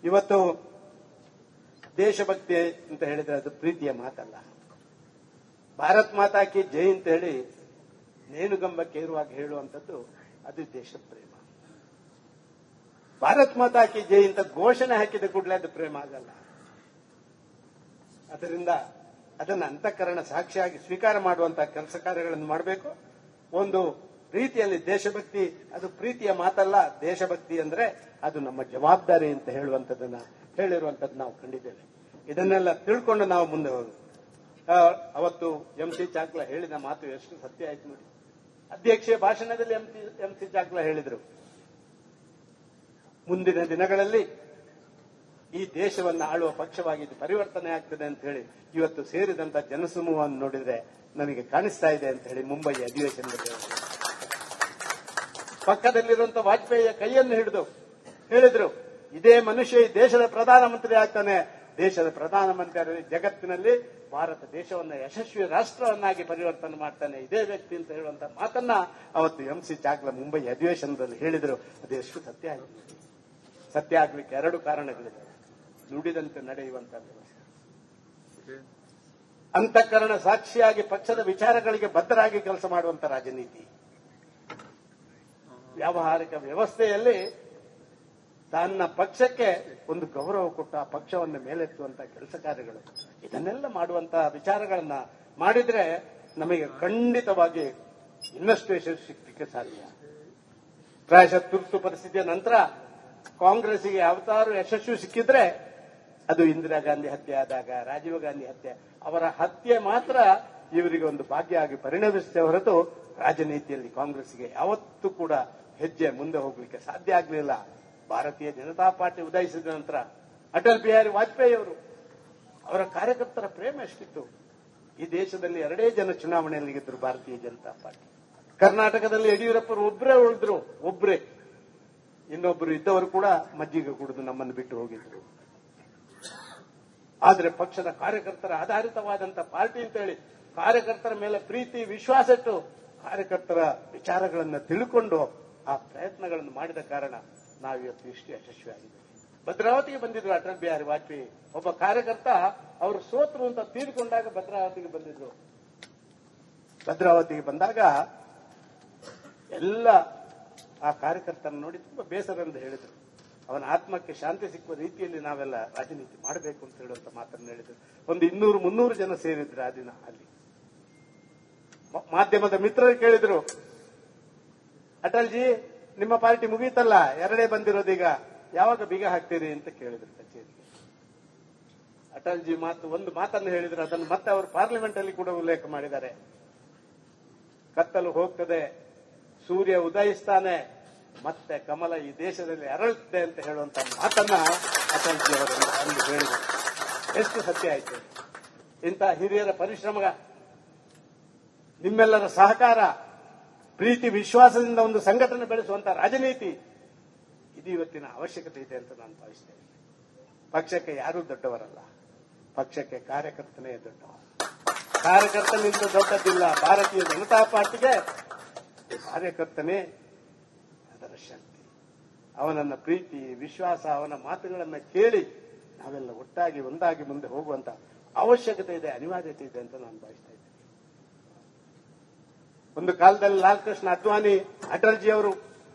ಇವತ್ತು ದೇಶಭಕ್ತಿ ಅಂತ ಹೇಳಿದ್ರೆ ಅದು ಪ್ರೀತಿಯ ಮಾತಲ್ಲ. ಭಾರತ್ ಮಾತಾ ಕಿ ಜೈ ಅಂತ ಹೇಳಿ ನೇಣುಗಂಬಕ್ಕೆ ಏರುವಾಗ ಹೇಳುವಂಥದ್ದು ಅದು ದೇಶ ಪ್ರೇಮ. ಭಾರತ್ ಮಾತಾ ಕಿ ಜೈ ಅಂತ ಘೋಷಣೆ ಹಾಕಿದ ಕೂಡಲೇ ಅದು ಪ್ರೇಮ ಆಗಲ್ಲ. ಅದರಿಂದ ಅದನ್ನು ಅಂತಃಕರಣ ಸಾಕ್ಷಿಯಾಗಿ ಸ್ವೀಕಾರ ಮಾಡುವಂತಹ ಕೆಲಸ ಕಾರ್ಯಗಳನ್ನು ಮಾಡಬೇಕು. ಒಂದು ರೀತಿಯಲ್ಲಿ ದೇಶಭಕ್ತಿ ಅದು ಪ್ರೀತಿಯ ಮಾತಲ್ಲ. ದೇಶಭಕ್ತಿ ಅಂದ್ರೆ ಅದು ನಮ್ಮ ಜವಾಬ್ದಾರಿ ಅಂತ ಹೇಳಿರುವಂತದ್ದನ್ನು ನಾವು ಕಂಡಿದ್ದೇವೆ. ಇದನ್ನೆಲ್ಲ ತಿಳ್ಕೊಂಡು ನಾವು ಮುಂದೆ ಹೋಗೋದು. ಅವತ್ತು MC ಚಾಕ್ಲ ಹೇಳಿದ ಮಾತು ಎಷ್ಟು ಸತ್ಯ ಆಯ್ತು ನೋಡಿ. ಅಧ್ಯಕ್ಷೀಯ ಭಾಷಣದಲ್ಲಿ MC ಚಾಕ್ಲ ಹೇಳಿದರು, ಮುಂದಿನ ದಿನಗಳಲ್ಲಿ ಈ ದೇಶವನ್ನು ಆಳುವ ಪಕ್ಷವಾಗಿ ಇದು ಪರಿವರ್ತನೆ ಆಗ್ತದೆ ಅಂತ ಹೇಳಿ ಇವತ್ತು ಸೇರಿದಂತ ಜನಸಮೂಹವನ್ನು ನೋಡಿದ್ರೆ ನನಗೆ ಕಾಣಿಸ್ತಾ ಇದೆ ಅಂತ ಹೇಳಿ ಮುಂಬೈ ಅಧಿವೇಶನದಲ್ಲಿ ಪಕ್ಕದಲ್ಲಿರುವಂತಹ ವಾಜಪೇಯಿಯ ಕೈಯನ್ನು ಹಿಡಿದು ಹೇಳಿದ್ರು, ಇದೇ ಮನುಷ್ಯ ಈ ದೇಶದ ಪ್ರಧಾನಮಂತ್ರಿ ಆಗ್ತಾನೆ. ದೇಶದ ಪ್ರಧಾನಮಂತ್ರಿ ಜಗತ್ತಿನಲ್ಲಿ ಭಾರತ ದೇಶವನ್ನು ಯಶಸ್ವಿ ರಾಷ್ಟ್ರವನ್ನಾಗಿ ಪರಿವರ್ತನೆ ಮಾಡ್ತಾನೆ ಇದೇ ವ್ಯಕ್ತಿ ಅಂತ ಹೇಳುವಂತ ಮಾತನ್ನ ಅವತ್ತು MC ಚಾಕ್ಲ ಮುಂಬೈ ಅಧಿವೇಶನದಲ್ಲಿ ಹೇಳಿದ್ರು. ಅದು ಎಷ್ಟು ಸತ್ಯ ಆಗಿದೆ. ಸತ್ಯ ಆಗ್ಲಿಕ್ಕೆ ಎರಡು ಕಾರಣಗಳಿದೆ. ನುಡಿದಂತೆ ನಡೆಯುವಂತ ವ್ಯವಸ್ಥೆ, ಅಂತಃಕರಣ ಸಾಕ್ಷಿಯಾಗಿ ಪಕ್ಷದ ವಿಚಾರಗಳಿಗೆ ಬದ್ಧರಾಗಿ ಕೆಲಸ ಮಾಡುವಂತ ರಾಜನೀತಿ, ವ್ಯಾವಹಾರಿಕ ವ್ಯವಸ್ಥೆಯಲ್ಲಿ ತನ್ನ ಪಕ್ಷಕ್ಕೆ ಒಂದು ಗೌರವ ಕೊಟ್ಟು ಆ ಪಕ್ಷವನ್ನು ಮೇಲೆತ್ತುವಂತಹ ಕೆಲಸ ಕಾರ್ಯಗಳು, ಇದನ್ನೆಲ್ಲ ಮಾಡುವಂತಹ ವಿಚಾರಗಳನ್ನ ಮಾಡಿದ್ರೆ ನಮಗೆ ಖಂಡಿತವಾಗಿ ಇನ್ನಷ್ಟು ಯಶಸ್ಸು ಸಿಗಲಿಕ್ಕೆ ಸಾಧ್ಯ. ಪ್ರಾಯಶಃ ತುರ್ತು ಪರಿಸ್ಥಿತಿಯ ನಂತರ ಕಾಂಗ್ರೆಸ್ಗೆ ಯಾವತ್ತಾರು ಯಶಸ್ಸು ಸಿಕ್ಕಿದ್ರೆ ಅದು ಇಂದಿರಾ ಗಾಂಧಿ ಹತ್ಯೆ ಆದಾಗ, ರಾಜೀವ್ ಗಾಂಧಿ ಹತ್ಯೆ, ಅವರ ಹತ್ಯೆ ಮಾತ್ರ ಇವರಿಗೆ ಒಂದು ಭಾಗ್ಯ ಆಗಿ ಪರಿಣಮಿಸುತ್ತೆ ಹೊರತು ರಾಜನೀತಿಯಲ್ಲಿ ಕಾಂಗ್ರೆಸ್ಗೆ ಯಾವತ್ತೂ ಕೂಡ ಹೆಜ್ಜೆ ಮುಂದೆ ಹೋಗಲಿಕ್ಕೆ ಸಾಧ್ಯ ಆಗಲಿಲ್ಲ. ಭಾರತೀಯ ಜನತಾ ಪಾರ್ಟಿ ಉದಯಿಸಿದ ನಂತರ ಅಟಲ್ ಬಿಹಾರಿ ವಾಜಪೇಯಿ ಅವರು, ಅವರ ಕಾರ್ಯಕರ್ತರ ಪ್ರೇಮ ಎಷ್ಟಿತ್ತು. ಈ ದೇಶದಲ್ಲಿ 2 ಜನ ಚುನಾವಣೆಯಲ್ಲಿ ಗೆದ್ದರು ಭಾರತೀಯ ಜನತಾ ಪಾರ್ಟಿ. ಕರ್ನಾಟಕದಲ್ಲಿ ಯಡಿಯೂರಪ್ಪರು ಒಬ್ಬರೇ, ಇನ್ನೊಬ್ಬರು ಇದ್ದವರು ಕೂಡ ಮಜ್ಜಿಗೆ ಕುಡಿದು ನಮ್ಮನ್ನು ಬಿಟ್ಟು ಹೋಗಿದ್ರು. ಆದರೆ ಪಕ್ಷದ ಕಾರ್ಯಕರ್ತರ ಆಧಾರಿತವಾದಂತಹ ಪಾರ್ಟಿ ಅಂತ ಹೇಳಿ ಕಾರ್ಯಕರ್ತರ ಮೇಲೆ ಪ್ರೀತಿ ವಿಶ್ವಾಸ ಇಟ್ಟು ಕಾರ್ಯಕರ್ತರ ವಿಚಾರಗಳನ್ನು ತಿಳ್ಕೊಂಡು ಆ ಪ್ರಯತ್ನಗಳನ್ನು ಮಾಡಿದ ಕಾರಣ ನಾವು ಇವತ್ತು ಇಷ್ಟು ಯಶಸ್ವಿಯಾಗಿದ್ದೇವೆ. ಭದ್ರಾವತಿಗೆ ಬಂದಿದ್ರು ಅಟಲ್ ಬಿಹಾರಿ ವಾಜಪೇಯಿ. ಒಬ್ಬ ಕಾರ್ಯಕರ್ತ ಅವರು ಸೋತರು ಅಂತ ತೀರ್ಕೊಂಡಾಗ ಭದ್ರಾವತಿಗೆ ಬಂದಿದ್ರು. ಭದ್ರಾವತಿಗೆ ಬಂದಾಗ ಎಲ್ಲ ಆ ಕಾರ್ಯಕರ್ತರನ್ನು ನೋಡಿ ತುಂಬಾ ಬೇಸರ ಎಂದು ಹೇಳಿದ್ರು. ಅವನ ಆತ್ಮಕ್ಕೆ ಶಾಂತಿ ಸಿಕ್ಕುವ ರೀತಿಯಲ್ಲಿ ನಾವೆಲ್ಲ ರಾಜನೀತಿ ಮಾಡಬೇಕು ಅಂತ ಹೇಳುವಂತ ಮಾತನ್ನು ಹೇಳಿದ್ರು. ಒಂದು 200-300 ಜನ ಸೇರಿದ್ರು ಆ ದಿನ ಅಲ್ಲಿ. ಮಾಧ್ಯಮದ ಮಿತ್ರರು ಕೇಳಿದ್ರು, ಅಟಲ್ಜಿ ನಿಮ್ಮ ಪಾರ್ಟಿ ಮುಗೀತಲ್ಲ, 2 ಬಂದಿರೋದೀಗ, ಯಾವಾಗ ಬೀಗ ಹಾಕ್ತೀರಿ ಅಂತ ಕೇಳಿದ್ರು ಕಚೇರಿಗೆ. ಅಟಲ್ಜಿ ಒಂದು ಮಾತನ್ನು ಹೇಳಿದ್ರು, ಅದನ್ನು ಮತ್ತೆ ಅವರು ಪಾರ್ಲಿಮೆಂಟ್ ಅಲ್ಲಿ ಕೂಡ ಉಲ್ಲೇಖ ಮಾಡಿದ್ದಾರೆ. ಕತ್ತಲು ಹೋಗ್ತದೆ, ಸೂರ್ಯ ಉದಯಿಸ್ತಾನೆ, ಮತ್ತೆ ಕಮಲ ಈ ದೇಶದಲ್ಲಿ ಅರಳುತ್ತೆ ಅಂತ ಹೇಳುವಂತ ಮಾತನ್ನ ಅಟಲ್ಜಿ ಅವರು ಅಲ್ಲಿ ಹೇಳಿದರು. ಎಷ್ಟು ಸತ್ಯ ಆಯ್ತು. ಇಂತಹ ಹಿರಿಯರ ಪರಿಶ್ರಮ, ನಿಮ್ಮೆಲ್ಲರ ಸಹಕಾರ, ಪ್ರೀತಿ ವಿಶ್ವಾಸದಿಂದ ಒಂದು ಸಂಘಟನೆ ಬೆಳೆಸುವಂತಹ ರಾಜನೀತಿ, ಇದು ಇವತ್ತಿನ ಅವಶ್ಯಕತೆ ಇದೆ ಅಂತ ನಾನು ಭಾವಿಸ್ತೇನೆ. ಪಕ್ಷಕ್ಕೆ ಯಾರೂ ದೊಡ್ಡವರಲ್ಲ, ಪಕ್ಷಕ್ಕೆ ಕಾರ್ಯಕರ್ತನೇ ದೊಡ್ಡವ. ಕಾರ್ಯಕರ್ತನಿಂದ ದೊಡ್ಡದಿಲ್ಲ. ಭಾರತೀಯ ಜನತಾ ಪಾರ್ಟಿಗೆ ಕಾರ್ಯಕರ್ತನೇ ಅದರ ಶಕ್ತಿ. ಅವನನ್ನ ಪ್ರೀತಿ ವಿಶ್ವಾಸ, ಅವನ ಮಾತುಗಳನ್ನು ಕೇಳಿ ನಾವೆಲ್ಲ ಒಟ್ಟಾಗಿ ಒಂದಾಗಿ ಮುಂದೆ ಹೋಗುವಂತ ಅವಶ್ಯಕತೆ ಇದೆ, ಅನಿವಾರ್ಯತೆ ಇದೆ ಅಂತ ನಾನು ಭಾವಿಸ್ತಾ ಇದ್ದೇನೆ. ಒಂದು ಕಾಲದಲ್ಲಿ ಲಾಲ್ ಕೃಷ್ಣ ಅದ್ವಾನಿ, ಅಟಲ್ಜಿ ಅವರು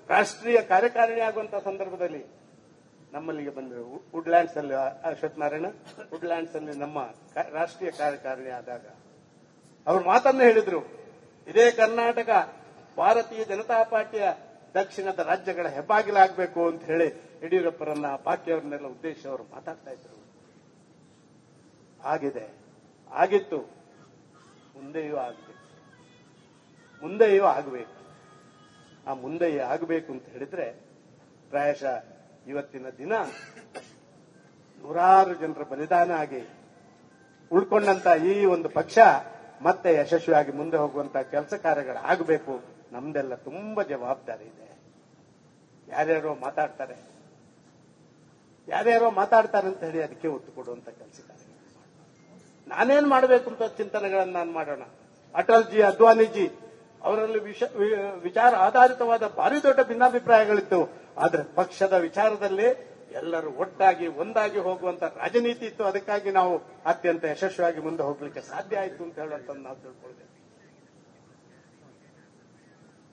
ರಾಷ್ಟ್ರೀಯ ಕಾರ್ಯಕಾರಿಣಿ ಆಗುವಂತಹ ಸಂದರ್ಭದಲ್ಲಿ ನಮ್ಮಲ್ಲಿಗೆ ಬಂದರು. ವುಡ್ಲ್ಯಾಂಡ್ಸ್ ಅಲ್ಲಿ ಅಶ್ವಥ್ ನಾರಾಯಣ ವುಡ್ಲ್ಯಾಂಡ್ಸ್ ಅಲ್ಲಿ ನಮ್ಮ ರಾಷ್ಟ್ರೀಯ ಕಾರ್ಯಕಾರಿಣಿ ಆದಾಗ ಅವರು ಮಾತನ್ನು ಹೇಳಿದ್ರು, ಇದೇ ಕರ್ನಾಟಕ ಭಾರತೀಯ ಜನತಾ ಪಾರ್ಟಿಯ ದಕ್ಷಿಣದ ರಾಜ್ಯಗಳ ಹೆಬ್ಬಾಗಿಲಾಗಬೇಕು ಅಂತ ಹೇಳಿ ಯಡಿಯೂರಪ್ಪರನ್ನ, ಪಾರ್ಟಿಯವರನ್ನೆಲ್ಲ ಉದ್ದೇಶಿಸಿ ಅವರು ಮಾತಾಡ್ತಾ ಇದ್ರು. ಆಗಿದೆ, ಆಗಿತ್ತು, ಮುಂದೆಯೂ ಆಗಬೇಕು. ಆ ಮುಂದೆಯೂ ಆಗಬೇಕು ಅಂತ ಹೇಳಿದ್ರೆ ಪ್ರಾಯಶಃ ಇವತ್ತಿನ ದಿನ 100 ಜನರ ಬಲಿದಾನ ಆಗಿ ಉಳ್ಕೊಂಡಂತ ಈ ಒಂದು ಪಕ್ಷ ಮತ್ತೆ ಯಶಸ್ವಿಯಾಗಿ ಮುಂದೆ ಹೋಗುವಂತ ಕೆಲಸ ಕಾರ್ಯಗಳು ಆಗಬೇಕು. ನಮ್ದೆಲ್ಲ ತುಂಬಾ ಜವಾಬ್ದಾರಿ ಇದೆ. ಯಾರ್ಯಾರೋ ಮಾತಾಡ್ತಾರೆ ಅಂತ ಹೇಳಿ ಅದಕ್ಕೆ ಒತ್ತು ಕೊಡುವಂತ ಕೆಲಸ ಕಾರ್ಯಗಳು ನಾನೇನ್ ಮಾಡಬೇಕು ಅಂತ ಚಿಂತನೆಗಳನ್ನು ನಾನು ಮಾಡೋಣ. ಅಟಲ್ಜಿ, ಅದ್ವಾನಿಜಿ ಅವರಲ್ಲಿ ವಿಚಾರ ಆಧಾರಿತವಾದ ಭಾರಿ ದೊಡ್ಡ ಭಿನ್ನಾಭಿಪ್ರಾಯಗಳಿತ್ತು. ಆದ್ರೆ ಪಕ್ಷದ ವಿಚಾರದಲ್ಲಿ ಎಲ್ಲರೂ ಒಟ್ಟಾಗಿ ಒಂದಾಗಿ ಹೋಗುವಂತ ರಾಜನೀತಿ ಇತ್ತು. ಅದಕ್ಕಾಗಿ ನಾವು ಅತ್ಯಂತ ಯಶಸ್ವಿಯಾಗಿ ಮುಂದೆ ಹೋಗ್ಲಿಕ್ಕೆ ಸಾಧ್ಯ ಆಯಿತು ಅಂತ ಹೇಳುವಂಥದ್ದು ನಾವು ತಿಳ್ಕೊಳ್ಬೇಕು.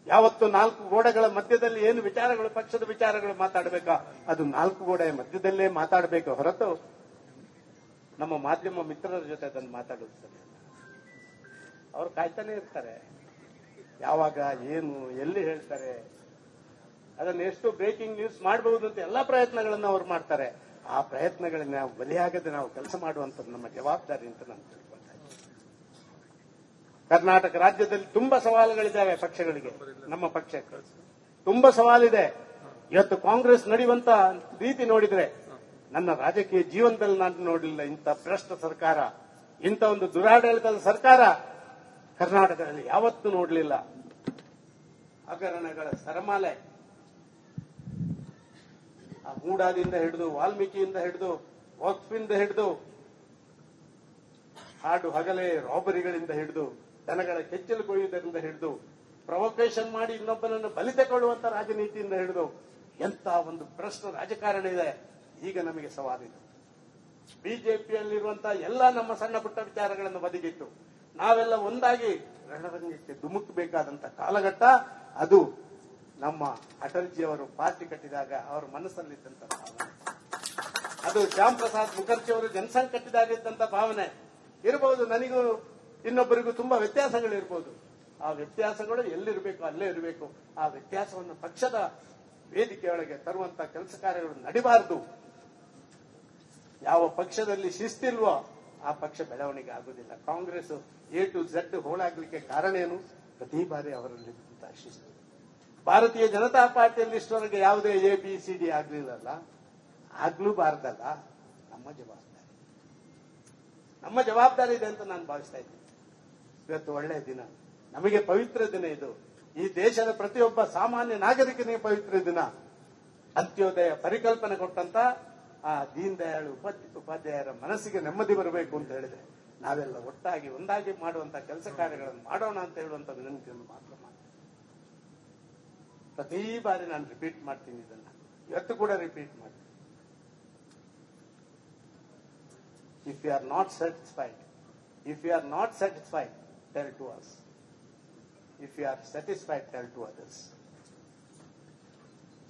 ಯಾವತ್ತು ನಾಲ್ಕು ಗೋಡೆಗಳ ಮಧ್ಯದಲ್ಲಿ ಏನು ವಿಚಾರಗಳು, ಪಕ್ಷದ ವಿಚಾರಗಳು ಮಾತಾಡಬೇಕಾ, ಅದು ನಾಲ್ಕು ಗೋಡೆಯ ಮಧ್ಯದಲ್ಲೇ ಮಾತಾಡಬೇಕು ಹೊರತು ನಮ್ಮ ಮಾಧ್ಯಮ ಮಿತ್ರರ ಜೊತೆ ಅದನ್ನು ಮಾತಾಡೋದು ಸರಿ ಅಲ್ಲ. ಅವರು ಕಾಯ್ತಾನೆ ಇರ್ತಾರೆ, ಯಾವಾಗ ಏನು ಎಲ್ಲಿ ಹೇಳ್ತಾರೆ, ಅದನ್ನು ಎಷ್ಟು ಬ್ರೇಕಿಂಗ್ ನ್ಯೂಸ್ ಮಾಡಬಹುದು ಅಂತ ಎಲ್ಲಾ ಪ್ರಯತ್ನಗಳನ್ನು ಅವರು ಮಾಡ್ತಾರೆ. ಆ ಪ್ರಯತ್ನಗಳನ್ನ ನಾವು ಬಲಿಯಾಗದೆ ನಾವು ಕೆಲಸ ಮಾಡುವಂಥದ್ದು ನಮ್ಮ ಜವಾಬ್ದಾರಿ ಅಂತ ನಾನು ತಿಳ್ಕೊಳ್ತಾ ಇದ್ದೀನಿ. ಕರ್ನಾಟಕ ರಾಜ್ಯದಲ್ಲಿ ತುಂಬಾ ಸವಾಲುಗಳಿದ್ದಾವೆ ಪಕ್ಷಗಳಿಗೆ, ನಮ್ಮ ಪಕ್ಷಕ್ಕೆ ತುಂಬಾ ಸವಾಲಿದೆ. ಇವತ್ತು ಕಾಂಗ್ರೆಸ್ ನಡೆಯುವಂತ ರೀತಿ ನೋಡಿದ್ರೆ ನನ್ನ ರಾಜಕೀಯ ಜೀವನದಲ್ಲಿ ನಾನು ನೋಡಲಿಲ್ಲ ಇಂಥ ಭ್ರಷ್ಟ ಸರ್ಕಾರ, ಇಂಥ ಒಂದು ದುರಾಡಳಿತದ ಸರ್ಕಾರ ಕರ್ನಾಟಕದಲ್ಲಿ ಯಾವತ್ತೂ ನೋಡಲಿಲ್ಲ. ಹಗರಣಗಳ ಸರಮಾಲೆ, ಆ ಮೂಡಾದಿಂದ ಹಿಡಿದು, ವಾಲ್ಮೀಕಿಯಿಂದ ಹಿಡಿದು, ವಕ್ಫಿಂದ ಹಿಡಿದು, ಹಾಡು ಹಗಲೇ ರಾಬರಿಗಳಿಂದ ಹಿಡಿದು, ದನಗಳ ಕೆಚ್ಚಲು ಕೊಯ್ಯುವುದರಿಂದ ಹಿಡಿದು, ಪ್ರೊವೊಕೇಶನ್ ಮಾಡಿ ಇನ್ನೊಬ್ಬನನ್ನು ಬಲಿ ತಗೊಳ್ಳುವಂತ ರಾಜನೀತಿಯಿಂದ ಹಿಡಿದು ಎಂತ ಒಂದು ಭ್ರಷ್ಟ ರಾಜಕಾರಣ ಇದೆ. ಈಗ ನಮಗೆ ಸವಾಲಿದೆ. ಬಿಜೆಪಿಯಲ್ಲಿರುವಂತಹ ಎಲ್ಲ ನಮ್ಮ ಸಣ್ಣ ಪುಟ್ಟ ವಿಚಾರಗಳನ್ನು ಬದಿಗಿಟ್ಟು ನಾವೆಲ್ಲ ಒಂದಾಗಿ ರಣರಂಗಕ್ಕೆ ಧುಮುಕಬೇಕಾದಂತ ಕಾಲಘಟ್ಟ ಅದು. ನಮ್ಮ ಅಟಲ್ಜಿಯವರು ಪಾರ್ಟಿ ಕಟ್ಟಿದಾಗ ಅವರ ಮನಸ್ಸಲ್ಲಿದ್ದಂತ ಭಾವನೆ ಅದು, ಶ್ಯಾಮ್ ಪ್ರಸಾದ್ ಮುಖರ್ಜಿ ಅವರು ಜನಸಂಘ ಕಟ್ಟಿದಾಗ ಇದ್ದಂತ ಭಾವನೆ ಇರಬಹುದು. ನನಗೂ ಇನ್ನೊಬ್ಬರಿಗೂ ತುಂಬಾ ವ್ಯತ್ಯಾಸಗಳಿರ್ಬೋದು. ಆ ವ್ಯತ್ಯಾಸಗಳು ಎಲ್ಲಿರಬೇಕು ಅಲ್ಲೇ ಇರಬೇಕು. ಆ ವ್ಯತ್ಯಾಸವನ್ನು ಪಕ್ಷದ ವೇದಿಕೆಯೊಳಗೆ ತರುವಂತ ಕೆಲಸ ಕಾರ್ಯಗಳು ನಡಿಬಾರದು. ಯಾವ ಪಕ್ಷದಲ್ಲಿ ಶಿಸ್ತಿಲ್ವೋ ಆ ಪಕ್ಷ ಬೆಳವಣಿಗೆ ಆಗುವುದಿಲ್ಲ. ಕಾಂಗ್ರೆಸ್ A to Z ಹೋಳಾಗಲಿಕ್ಕೆ ಕಾರಣ ಏನು? ಪ್ರತಿ ಬಾರಿ ಅವರಲ್ಲಿದ್ದಂತಹ ಶಿಸ್ತು. ಭಾರತೀಯ ಜನತಾ ಪಾರ್ಟಿಯಲ್ಲಿ ಇಷ್ಟವರೆಗೆ ಯಾವುದೇ ABCD ಆಗ್ಲಿಲ್ಲಲ್ಲ, ಆಗ್ಲೂಬಾರ್ದಲ್ಲ. ನಮ್ಮ ಜವಾಬ್ದಾರಿ ಇದೆ ಅಂತ ನಾನು ಭಾವಿಸ್ತಾ ಇದ್ದೀನಿ. ಇವತ್ತು ಒಳ್ಳೆಯ ದಿನ, ನಮಗೆ ಪವಿತ್ರ ದಿನ ಇದು. ಈ ದೇಶದ ಪ್ರತಿಯೊಬ್ಬ ಸಾಮಾನ್ಯ ನಾಗರಿಕನಿಗೆ ಪವಿತ್ರ ದಿನ. ಅಂತ್ಯೋದಯ ಪರಿಕಲ್ಪನೆ ಕೊಟ್ಟಂತ ಆ ದೀನ್ ದಯಾಳ್ ಉಪಾಧ್ಯಾಯರ ಮನಸ್ಸಿಗೆ ನೆಮ್ಮದಿ ಬರಬೇಕು ಅಂತ ಹೇಳಿದೆ. ನಾವೆಲ್ಲ ಒಟ್ಟಾಗಿ ಒಂದಾಗಿ ಮಾಡುವಂತ ಕೆಲಸ ಕಾರ್ಯಗಳನ್ನು ಮಾಡೋಣ ಅಂತ ಹೇಳುವಂತ ವಿನಂತಿಯನ್ನು ಮಾತ್ರ ಮಾಡಿ. ಪ್ರತಿ ಬಾರಿ ನಾನು ರಿಪೀಟ್ ಮಾಡ್ತೀನಿ ಇದನ್ನ, ಇವತ್ತು ಕೂಡ ರಿಪೀಟ್ ಮಾಡ್ತೀನಿ. If you are not satisfied tell to us. If you are satisfied tell to others.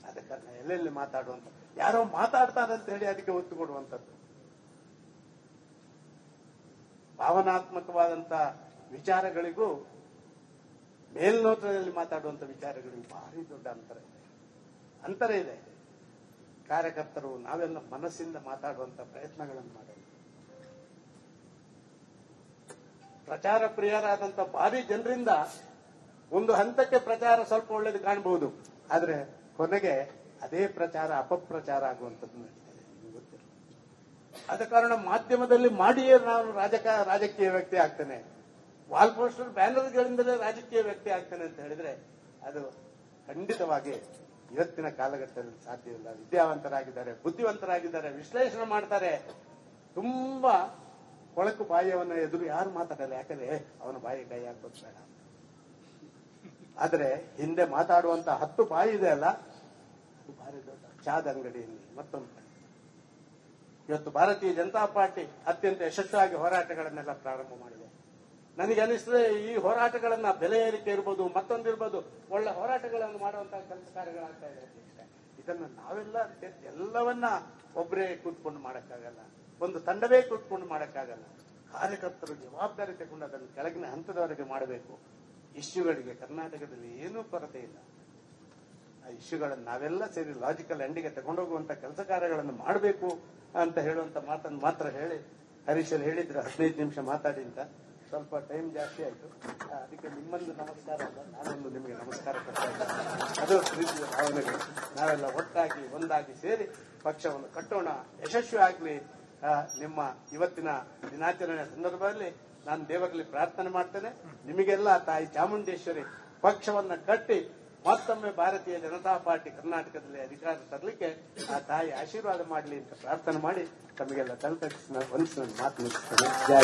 ಅದಕ್ಕೆ ಎಲ್ಲೆಲ್ಲಿ ಮಾತಾಡುವಂತ, ಯಾರೋ ಮಾತಾಡ್ತಾರೆ ಅಂತ ಹೇಳಿ ಅದಕ್ಕೆ ಒತ್ತು ಕೊಡುವಂಥದ್ದು. ಭಾವನಾತ್ಮಕವಾದಂತ ವಿಚಾರಗಳಿಗೂ ಮೇಲ್ನೋಟದಲ್ಲಿ ಮಾತಾಡುವಂತ ವಿಚಾರಗಳಿಗೂ ಭಾರಿ ದೊಡ್ಡ ಅಂತರ ಇದೆ. ಕಾರ್ಯಕರ್ತರು ನಾವೆಲ್ಲ ಮನಸ್ಸಿಂದ ಮಾತಾಡುವಂತ ಪ್ರಯತ್ನಗಳನ್ನು ಮಾಡೋದು. ಪ್ರಚಾರ ಪ್ರಿಯರಾದಂತ ಭಾರಿ ಜನರಿಂದ ಒಂದು ಹಂತಕ್ಕೆ ಪ್ರಚಾರ ಸ್ವಲ್ಪ ಒಳ್ಳೇದು ಕಾಣಬಹುದು, ಆದ್ರೆ ಕೊನೆಗೆ ಅದೇ ಪ್ರಚಾರ ಅಪಪ್ರಚಾರ ಆಗುವಂಥದ್ದು ನಡೀತದೆ, ನಿಮ್ಗೆ ಗೊತ್ತಿಲ್ಲ. ಆದ ಕಾರಣ ಮಾಧ್ಯಮದಲ್ಲಿ ಮಾಡಿಯೇ ನಾನು ರಾಜಕೀಯ ವ್ಯಕ್ತಿ ಆಗ್ತೇನೆ, ವಾಲ್ ಪೋಸ್ಟರ್ ಬ್ಯಾನರ್ಗಳಿಂದಲೇ ರಾಜಕೀಯ ವ್ಯಕ್ತಿ ಆಗ್ತೇನೆ ಅಂತ ಹೇಳಿದ್ರೆ ಅದು ಖಂಡಿತವಾಗಿ ಇವತ್ತಿನ ಕಾಲಘಟ್ಟದಲ್ಲಿ ಸಾಧ್ಯವಿಲ್ಲ. ವಿದ್ಯಾವಂತರಾಗಿದ್ದಾರೆ, ಬುದ್ಧಿವಂತರಾಗಿದ್ದಾರೆ, ವಿಶ್ಲೇಷಣೆ ಮಾಡ್ತಾರೆ. ತುಂಬಾ ಕೊಳಕು ಬಾಯಿಯವನ್ನ ಎದುರು ಯಾರು ಮಾತಾಡಲ್ಲ, ಯಾಕಂದ್ರೆ ಅವನ ಬಾಯಿ ಕೈ ಹಾಕೋದು ಬೇಡ. ಆದ್ರೆ ಹಿಂದೆ ಮಾತಾಡುವಂತ 10 ಬಾಯಿ ಇದೆ ಅಲ್ಲ, ಅದು ಭಾರಿ ದೊಡ್ಡ. ಚಾದ ಅಂಗಡಿಯಲ್ಲಿ ಮತ್ತೊಂದು ಕಡೆ ಇವತ್ತು ಭಾರತೀಯ ಜನತಾ ಪಾರ್ಟಿ ಅತ್ಯಂತ ಯಶಸ್ವಿಯಾಗಿ ಹೋರಾಟಗಳನ್ನೆಲ್ಲ ಪ್ರಾರಂಭ ಮಾಡಿದೆ. ನನಗೆ ಅನಿಸ್ತದೆ ಈ ಹೋರಾಟಗಳನ್ನ ಬೆಲೆ ಏರಿಕೆ ಇರ್ಬೋದು, ಮತ್ತೊಂದಿರ್ಬೋದು, ಒಳ್ಳೆ ಹೋರಾಟಗಳನ್ನು ಮಾಡುವಂತಹ ಕೆಲಸ ಕಾರ್ಯಗಳಾಗ್ತಾ ಇದೆ. ಇದನ್ನ ನಾವೆಲ್ಲ ಎಲ್ಲವನ್ನ ಒಬ್ಬರೇ ಕೂತ್ಕೊಂಡು ಮಾಡಕ್ಕಾಗಲ್ಲ, ಒಂದು ತಂಡವೇ ಕೂತ್ಕೊಂಡು ಮಾಡಕ್ಕಾಗಲ್ಲ. ಕಾರ್ಯಕರ್ತರು ಜವಾಬ್ದಾರಿ ತಗೊಂಡು ಅದನ್ನು ಕೆಳಗಿನ ಹಂತದವರೆಗೆ ಮಾಡಬೇಕು. ಇಶ್ಯೂಗಳಿಗೆ ಕರ್ನಾಟಕದಲ್ಲಿ ಏನೂ ಕೊರತೆ ಇಲ್ಲ. ಆ ಇಶ್ಯೂಗಳನ್ನು ನಾವೆಲ್ಲ ಸೇರಿ ಲಾಜಿಕಲ್ ಎಂಡಿಗೆ ತಗೊಂಡೋಗುವಂತ ಕೆಲಸ ಕಾರ್ಯಗಳನ್ನು ಮಾಡಬೇಕು ಅಂತ ಹೇಳುವಂತ ಮಾತನ್ನು ಮಾತ್ರ ಹೇಳಿ, ಹರೀಶ್ ಅಲ್ಲಿ ಹೇಳಿದ್ರೆ 15 ನಿಮಿಷ ಮಾತಾಡಿ ಅಂತ, ಸ್ವಲ್ಪ ಟೈಮ್ ಜಾಸ್ತಿ ಆಯ್ತು. ಅದಕ್ಕೆ ನಿಮ್ಮೊಂದು ನಮಸ್ಕಾರ ಅಲ್ಲ, ನಾನೊಂದು ನಿಮಗೆ ನಮಸ್ಕಾರ ಕೊಡ್ತಾ ಇದ್ದೇನೆ. ಅದು ಪ್ರೀತಿಯ ಭಾವನೆಗಳು. ನಾವೆಲ್ಲ ಒಟ್ಟಾಗಿ ಒಂದಾಗಿ ಸೇರಿ ಪಕ್ಷವನ್ನು ಕಟ್ಟೋಣ, ಯಶಸ್ವಿ ಆಗಲಿ. ನಿಮ್ಮ ಇವತ್ತಿನ ದಿನಾಚರಣೆ ಸಂದರ್ಭದಲ್ಲಿ ನಾನು ದೇವರಲ್ಲಿ ಪ್ರಾರ್ಥನೆ ಮಾಡ್ತೇನೆ. ನಿಮಗೆಲ್ಲ ತಾಯಿ ಚಾಮುಂಡೇಶ್ವರಿ ಪಕ್ಷವನ್ನ ಕಟ್ಟಿ ಮತ್ತೊಮ್ಮೆ ಭಾರತೀಯ ಜನತಾ ಪಾರ್ಟಿ ಕರ್ನಾಟಕದಲ್ಲಿ ಅಧಿಕಾರ ತರಲಿಕ್ಕೆ ಆ ತಾಯಿ ಆಶೀರ್ವಾದ ಮಾಡಲಿ ಅಂತ ಪ್ರಾರ್ಥನೆ ಮಾಡಿ ತಮಗೆಲ್ಲ ತಲುಪಿಸಿ ನಾನು ಮಾತು ಮುಗಿಸ್ತೇನೆ. ಜಯ